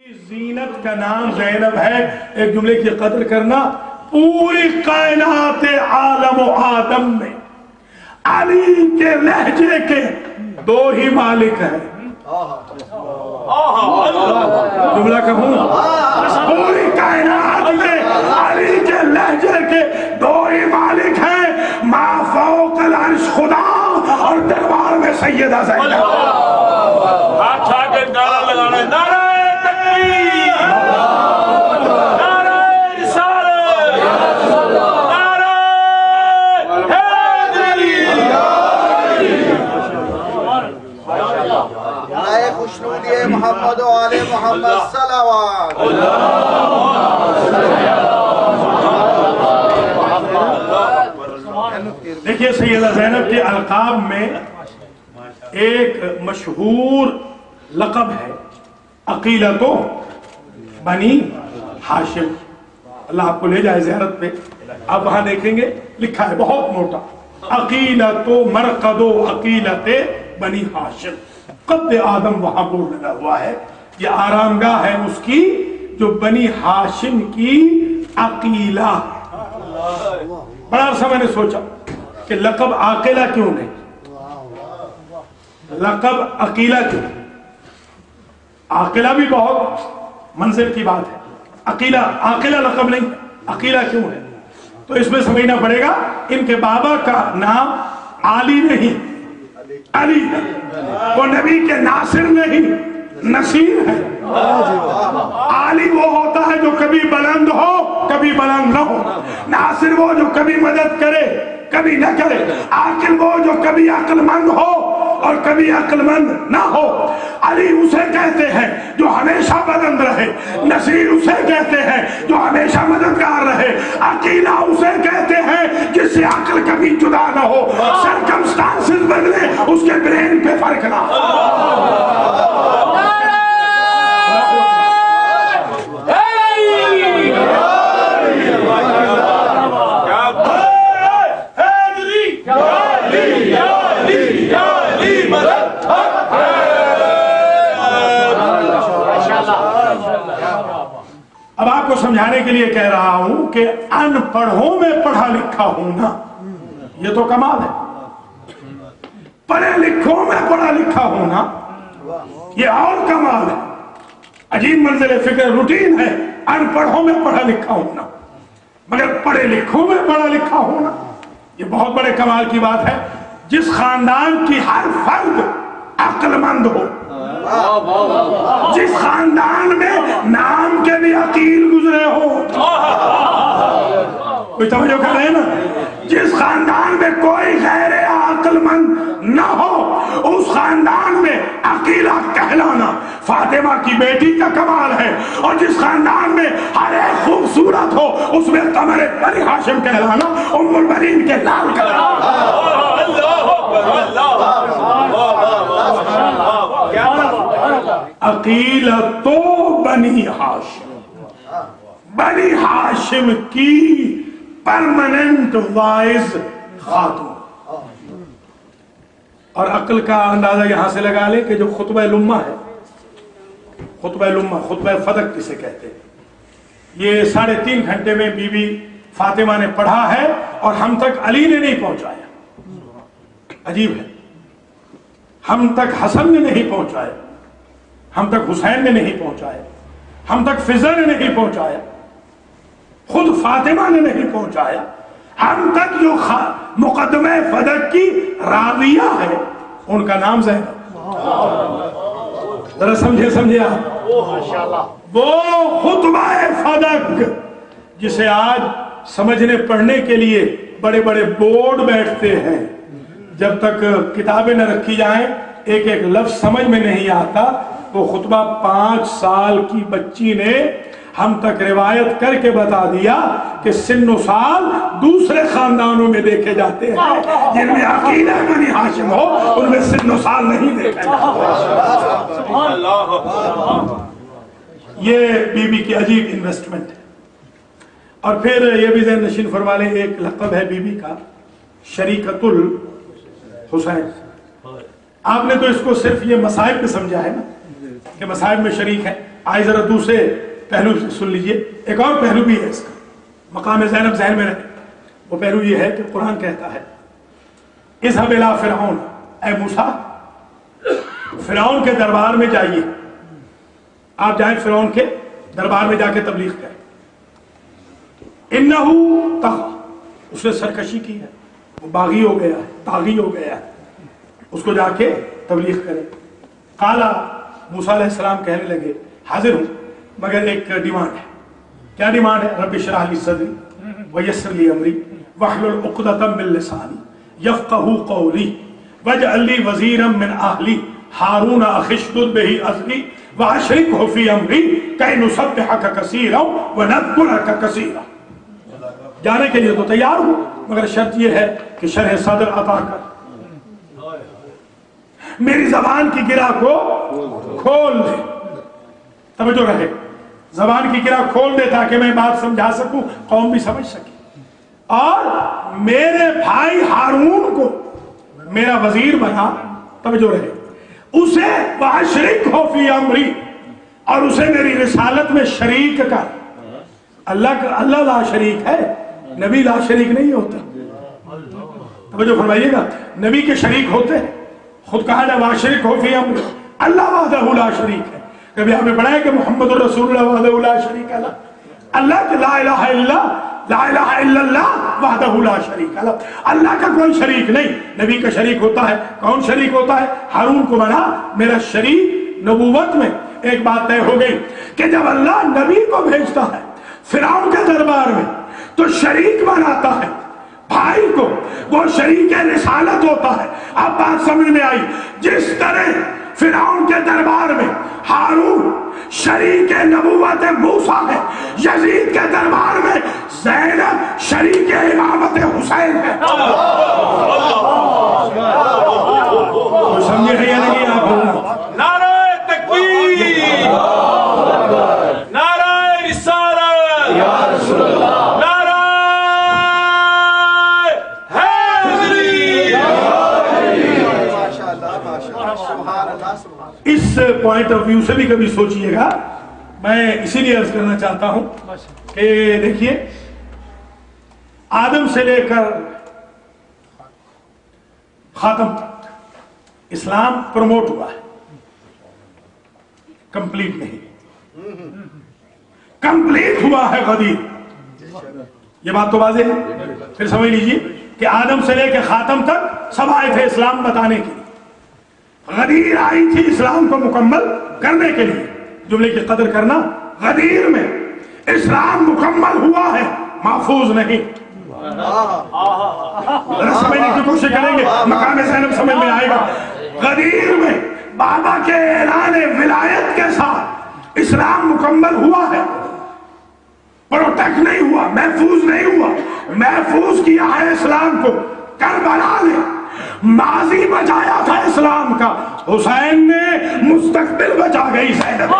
زینت کا نام زینب ہے. ایک جملے کی قدر کرنا، پوری کائنات عالم و آدم میں علی کے لہجے کے دو ہی مالک ہیں. جملہ کہوں، پوری کائنات میں علی کے لہجے کے دو ہی مالک ہیں، ما فوق العرش خدا اور دربار میں سیدہ زینب. ہاتھ اٹھا کے نعرہ لگانا ہے، نعرہ تکبیر، نعرہ رسالت، نعرہ حیدری. نعرہ خوشنودی محمد و آل محمد صلوات. دیکھیے سیدہ زینب کے القاب میں ایک مشہور لقب ہے عقیلۃ بنی ہاشم. اللہ آپ کو لے جائے زیارت پہ، آپ وہاں دیکھیں گے لکھا ہے بہت موٹا، عقیلۃ مرقد عقیلۃ بنی ہاشم. قد آدم وہاں بورڈ لگا ہوا ہے، یہ آرام گاہ ہے اس کی جو بنی ہاشم کی عقیلہ. بڑا عرصہ میں نے سوچا کہ لقب عاقلہ کیوں نہیں، لقب عقیلہ کیوں؟ عاقلہ بھی بہت منزل کی بات ہے، عقیلہ عاقلہ لقب نہیں، عقیلہ کیوں ہے؟ تو اس میں سمجھنا پڑے گا ان کے بابا کا نام علی نہیں، علی ہے. وہ نبی کے ناصر نہیں، نصیر ہے. علی وہ ہوتا ہے جو کبھی بلند ہو کبھی بلند نہ ہو، ناصر وہ جو کبھی مدد کرے کبھی نہ کرے، عاقل وہ جو کبھی عقل مند ہو اور کبھی عقل مند نہ ہو. علی اسے کہتے ہیں جو ہمیشہ بلند رہے، نصیر اسے کہتے ہیں جو ہمیشہ مددگار رہے، عقیلہ اسے کہتے ہیں جس سے عقل کبھی جدا نہ ہو، سرکمسٹانسز بدلے اس کے برین پہ فرق نہ ہو. اب آپ کو سمجھانے کے لیے کہہ رہا ہوں کہ ان پڑھوں میں پڑھا لکھا ہونا یہ تو کمال ہے، پڑھے لکھوں میں پڑھا لکھا ہونا یہ اور کمال ہے. عجیب منزل فکر روٹین ہے ان پڑھوں میں پڑھا لکھا ہونا، مگر پڑھے لکھوں میں پڑھا لکھا ہونا یہ بہت بڑے کمال کی بات ہے. جس خاندان کی ہر فرد عقل مند ہو، جس خاندان میں نام کے بھی عقیل گزرے ہو، کوئی توجہ کر رہے ہیں نا، جس خاندان میں کوئی غیر عقل مند نہ ہو اس خاندان میں عقیلہ کہلانا فاطمہ کی بیٹی کا کمال ہے. اور جس خاندان میں ہر ایک خوبصورت ہو اس میں قمر بنی ہاشم کہلانا ام البنین کے لال کہلانا. عقیلۃ بنی ہاشم، بنی ہاشم کی پرماننٹ وائز خاتون. اور عقل کا اندازہ یہاں سے لگا لیں کہ جو خطبہ لمہ ہے، خطبہ لمہ، خطبہ فدق کسے کہتے ہیں، یہ 3.5 گھنٹے میں بی بی فاطمہ نے پڑھا ہے اور ہم تک علی نے نہیں پہنچایا. عجیب ہے، ہم تک حسن نے نہیں پہنچایا، ہم تک حسین نے نہیں پہنچایا، ہم تک فضل نے نہیں پہنچایا، خود فاطمہ نے نہیں پہنچایا. ہم تک جو مقدمہ فدق کی راویہ ہے ان کا نام زینب. ذرا سمجھے آپ، وہ خطبہ فدق جسے آج سمجھنے پڑھنے کے لیے بڑے بڑے بورڈ بیٹھتے ہیں، جب تک کتابیں نہ رکھی جائیں ایک ایک لفظ سمجھ میں نہیں آتا. وہ خطبہ 5 سال کی بچی نے ہم تک روایت کر کے بتا دیا کہ سن و سال دوسرے خاندانوں میں دیکھے جاتے ہیں، جن میں عقیلہ بنی ہاشم ہو ان میں سن و سال نہیں دیکھا جاتا. یہ بی بی کی عجیب انویسٹمنٹ ہے. اور پھر یہ بھی ذہن نشین فرما لیں، ایک لقب ہے بی بی کا شریکت الحسین. آپ نے تو اس کو صرف یہ مصائب پہ سمجھا ہے نا کہ مصائب میں شریک ہے. آئے ذرا دوسرے پہلو سے سن لیجئے. ایک اور پہلو بھی ہے اس کا, مقام زینب ذہن میں رہے. وہ پہلو یہ ہے کہ قرآن کہتا ہے اذهب الى فرعون, اے موسیٰ فرعون کے دربار میں جائیے, آپ جائیں فرعون کے دربار میں جا کے تبلیغ کریں. انہو طغى, اس نے سرکشی کی ہے, وہ باغی ہو گیا ہے, طاغی ہو گیا ہے, اس کو جا کے تبلیغ کریں. قالا, موسیٰ علیہ السلام کہنے لگے حاضر ہوں مگر ایک ڈیمانڈ ہے. کیا ڈیمانڈ ہے؟ رب اشرح لی صدری ویسر لی امری واحلل عقدۃ من لسانی یفقہوا قولی واجعل لی وزیرا من اہلی ہارون اخی اشدد بہ اذری واشرکہ فی امری کی نسبحک کثیرا ونذکرک کثیرا. جانے کے لیے تو تیار ہوں مگر شرط یہ ہے کہ شرح صدر عطا کر, میری زبان کی گرہ کو کھول دے. توجہ رہے, زبان کی گرہ کھول دے تاکہ میں بات سمجھا سکوں, قوم بھی سمجھ سکے, اور میرے بھائی ہارون کو میرا وزیر بنا. توجہ رہے, اسے واشرکہ فی امری, اور اسے میری رسالت میں شریک کر. اللہ لا شریک ہے, نبی لا شریک نہیں ہوتا. توجہ فرمائیے گا, نبی کے شریک ہوتے ہیں. خود کہا جائے واشرکہ فی امری, اللہ وحدہ لا شریک ہے. کبھی آپ نے پڑھا ہے کہ محمد الرسول اللہ وحدہ لا شریک ہے؟ اللہ کہ لا الہ الا اللہ وحدہ لا شریک ہے. اللہ کا کوئی شریک نہیں. نبی کا شریک ہوتا ہے. کون شریک ہوتا ہے؟ ہارون کو بنا میرا شریک. نبوت میں ایک بات طے ہو گئی کہ جب اللہ نبی کو بھیجتا ہے فرعون کے دربار میں تو شریک بناتا ہے بھائی کو, وہ شریک رسالت ہوتا ہے. اب بات سمجھ میں آئی. جس طرح فرعون کے دربار میں ہارون شریک نبوت موسیٰ ہے, یزید کے دربار میں زینب شریک امامت حسین ہے. سمجھے ہے یا نہیں آپ؟ نعرہ تکبیر, نعرہ رسالت, نعرہ حیدری. اس پوائنٹ آف ویو سے بھی کبھی سوچئے گا. میں اسی لیے عرض کرنا چاہتا ہوں کہ دیکھیے آدم سے لے کر خاتم تک اسلام پروموٹ ہوا ہے, کمپلیٹ نہیں. کمپلیٹ ہوا ہے غدیر. یہ بات تو واضح ہے. پھر سمجھ لیجیے کہ آدم سے لے کے خاتم تک سب آئے تھے اسلام بتانے کے لیے. غدیر آئی تھی اسلام کو مکمل کرنے کے لیے. جملے کی قدر کرنا, غدیر میں اسلام مکمل ہوا ہے, محفوظ نہیں. سمجھنے کی کوشش کریں گے, مقام زینب سمجھ میں آئے گا. غدیر میں بابا کے اعلان ولایت کے ساتھ اسلام مکمل ہوا ہے, پروٹیکٹ نہیں ہوا, محفوظ نہیں ہوا. محفوظ کیا ہے اسلام کو کربلا نے. ماضی بچایا تھا اسلام کا, حسین نے مستقبل بچا گئی زینب.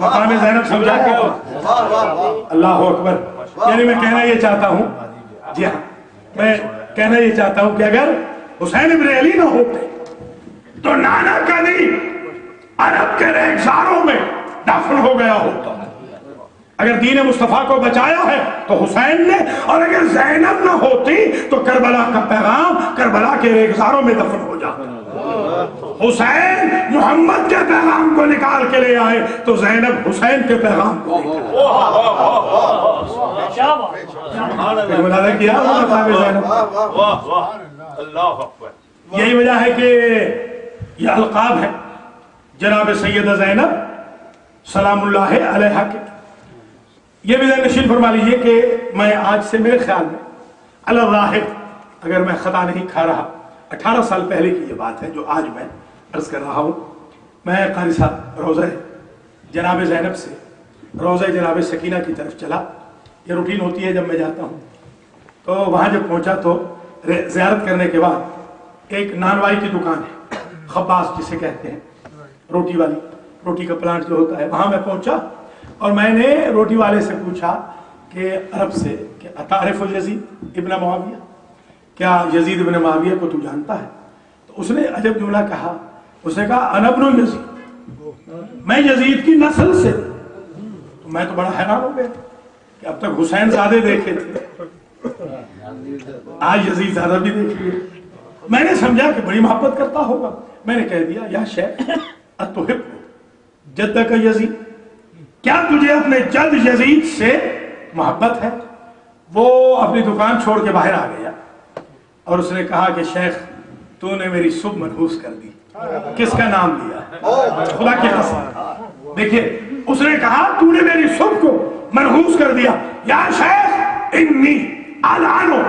مقام زینب سمجھا کے اللہ اکبر. یعنی میں کہنا یہ چاہتا ہوں, جی ہاں میں کہنا یہ چاہتا ہوں کہ اگر حسین ابن علی نہ ہوتے تو نانا کدی عرب کے ریگزاروں میں دفن ہو گیا ہوتا. اگر دین مصطفیٰ کو بچایا ہے تو حسین نے, اور اگر زینب نہ ہوتی تو کربلا کا پیغام کربلا کے ریگزاروں میں دفن ہو جاتا. حسین محمد کے پیغام کو نکال کے لے آئے تو زینب حسین کے پیغام کو کیا. یہی وجہ ہے کہ یہ القاب ہے جناب سیدہ زینب سلام اللہ علیہا کے. یہ بھی نشین فرما لیجئے کہ میں آج سے میرے خیال میں الراحب, اگر میں خطا نہیں کھا رہا, 18 سال پہلے کی یہ بات ہے جو آج میں عرض کر رہا ہوں. میں قاری صاحب روضہ جناب زینب سے روضہ جناب سکینہ کی طرف چلا. یہ روٹین ہوتی ہے جب میں جاتا ہوں. تو وہاں جب پہنچا تو زیارت کرنے کے بعد ایک نانوائی کی دکان ہے, خباز جسے کہتے ہیں, روٹی والی, روٹی کا پلانٹ جو ہوتا ہے, وہاں میں پہنچا اور میں نے روٹی والے سے پوچھا کہ عرب سے کہ اتعرف یزید ابن معاویہ، کیا یزید ابن معاویہ کو تو جانتا ہے؟ تو اس نے عجب جملہ کہا، اس نے کہا انا ابن یزید، میں یزید کی نسل سے۔ تو میں تو بڑا حیران ہو گیا کہ اب تک حسین زادے دیکھے تھے، آج یزید زادہ بھی دیکھ لیے۔ میں نے سمجھا کہ بڑی محبت کرتا ہوگا، میں نے کہہ دیا یا شیخ اتحب جدک یزید، کیا تجھے اپنے جد یزید سے محبت ہے؟ وہ اپنی دکان چھوڑ کے باہر آ گیا اور اس نے کہا کہ شیخ تو نے میری صبح منحوس کر دی۔ کس کا نام لیا؟ خدا کی قسم۔ دیکھیے اس نے کہا تو نے میری صبح کو منحوس کر دیا۔ یا شیخ انی الانو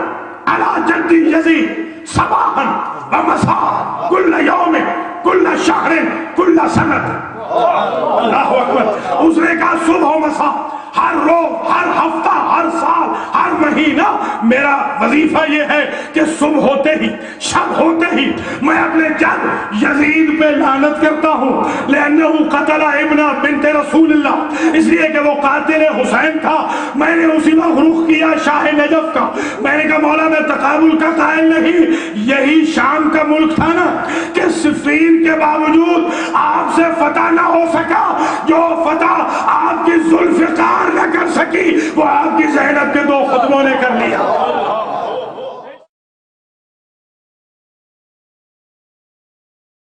علی جدی یزید صباحا و مساء کل یوم کل شہر کل سنت۔ اللہ اکبر۔ اس نے کہا صبح و مساء، ہر روز، ہر ہفتہ، ہر سال، ہر مہینہ میرا وظیفہ یہ ہے کہ صبح ہوتے ہی، شب ہوتے ہی میں اپنے جد یزید پہ لعنت کرتا ہوں، لأنه قتل ابن بنت رسول اللہ، اس لیے کہ وہ قاتل حسین تھا۔ میں نے اسی وقت رخ کیا شاہ نجف کا، میں نے کہا مولا میں تقابل کا قائل نہیں، یہی شام کا ملک تھا نا کہ صفین کے باوجود آپ سے فتح نہ ہو سکا، جو فتح آپ کی ذوالفقار نہ کر سکی وہ آپ کی زینب کے 2 خطبوں نے کر لیا۔